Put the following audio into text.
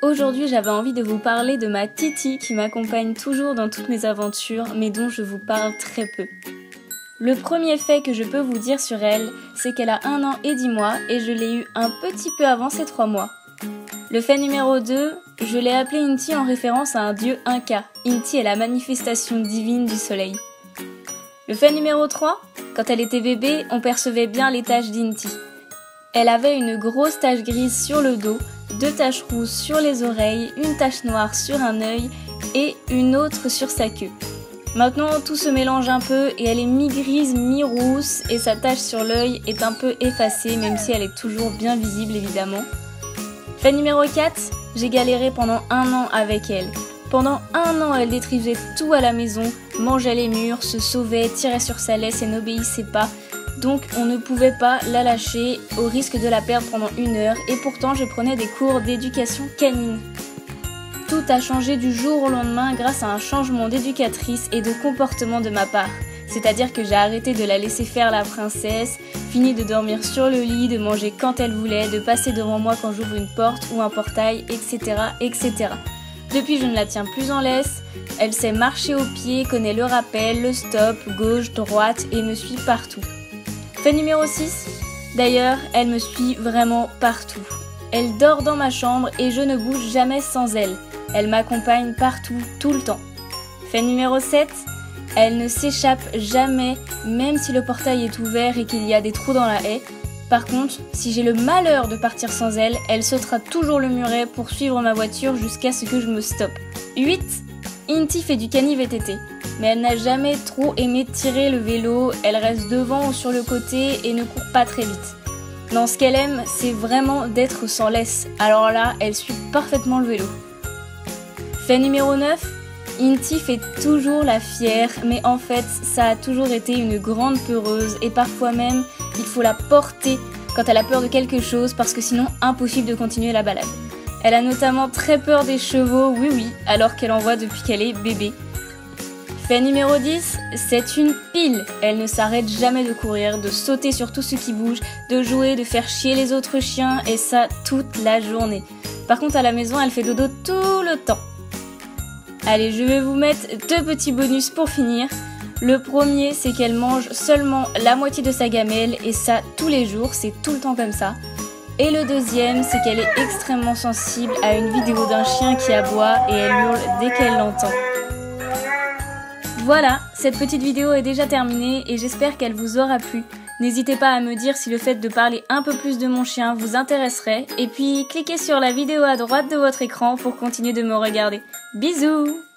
Aujourd'hui, j'avais envie de vous parler de ma Titi qui m'accompagne toujours dans toutes mes aventures, mais dont je vous parle très peu. Le premier fait que je peux vous dire sur elle, c'est qu'elle a 1 an et 10 mois et je l'ai eu un petit peu avant ses 3 mois. Le fait numéro 2, je l'ai appelée Inti en référence à un dieu Inca. Inti est la manifestation divine du soleil. Le fait numéro 3, quand elle était bébé, on percevait bien les taches d'Inti. Elle avait une grosse tache grise sur le dos, 2 taches rouges sur les oreilles, une tache noire sur un œil et une autre sur sa queue. Maintenant, tout se mélange un peu et elle est mi-grise, mi-rousse et sa tache sur l'œil est un peu effacée, même si elle est toujours bien visible évidemment. Fait numéro 4, j'ai galéré pendant 1 an avec elle. Pendant 1 an, elle détruisait tout à la maison, mangeait les murs, se sauvait, tirait sur sa laisse et n'obéissait pas. Donc on ne pouvait pas la lâcher au risque de la perdre pendant 1 heure et pourtant je prenais des cours d'éducation canine. Tout a changé du jour au lendemain grâce à un changement d'éducatrice et de comportement de ma part. C'est-à-dire que j'ai arrêté de la laisser faire la princesse, fini de dormir sur le lit, de manger quand elle voulait, de passer devant moi quand j'ouvre une porte ou un portail, etc., etc. Depuis, je ne la tiens plus en laisse, elle sait marcher au pied, connaît le rappel, le stop, gauche, droite et me suit partout. Fait numéro 6, d'ailleurs, elle me suit vraiment partout. Elle dort dans ma chambre et je ne bouge jamais sans elle. Elle m'accompagne partout, tout le temps. Fait numéro 7, elle ne s'échappe jamais, même si le portail est ouvert et qu'il y a des trous dans la haie. Par contre, si j'ai le malheur de partir sans elle, elle sautera toujours le muret pour suivre ma voiture jusqu'à ce que je me stoppe. 8, Inti fait du cani-VTT. Mais elle n'a jamais trop aimé tirer le vélo, elle reste devant ou sur le côté et ne court pas très vite. Non, ce qu'elle aime, c'est vraiment d'être sans laisse, alors là, elle suit parfaitement le vélo. Fait numéro 9, Inti fait toujours la fière, mais en fait, ça a toujours été une grande peureuse et parfois même, il faut la porter quand elle a peur de quelque chose parce que sinon, impossible de continuer la balade. Elle a notamment très peur des chevaux, oui, alors qu'elle en voit depuis qu'elle est bébé. Fait numéro 10, c'est une pile. Elle ne s'arrête jamais de courir, de sauter sur tout ce qui bouge, de jouer, de faire chier les autres chiens et ça toute la journée. Par contre à la maison, elle fait dodo tout le temps. Allez, je vais vous mettre 2 petits bonus pour finir. Le premier, c'est qu'elle mange seulement la moitié de sa gamelle et ça tous les jours, c'est tout le temps comme ça. Et le deuxième, c'est qu'elle est extrêmement sensible à une vidéo d'un chien qui aboie et elle hurle dès qu'elle l'entend. Voilà, cette petite vidéo est déjà terminée et j'espère qu'elle vous aura plu. N'hésitez pas à me dire si le fait de parler un peu plus de mon chien vous intéresserait et puis cliquez sur la vidéo à droite de votre écran pour continuer de me regarder. Bisous!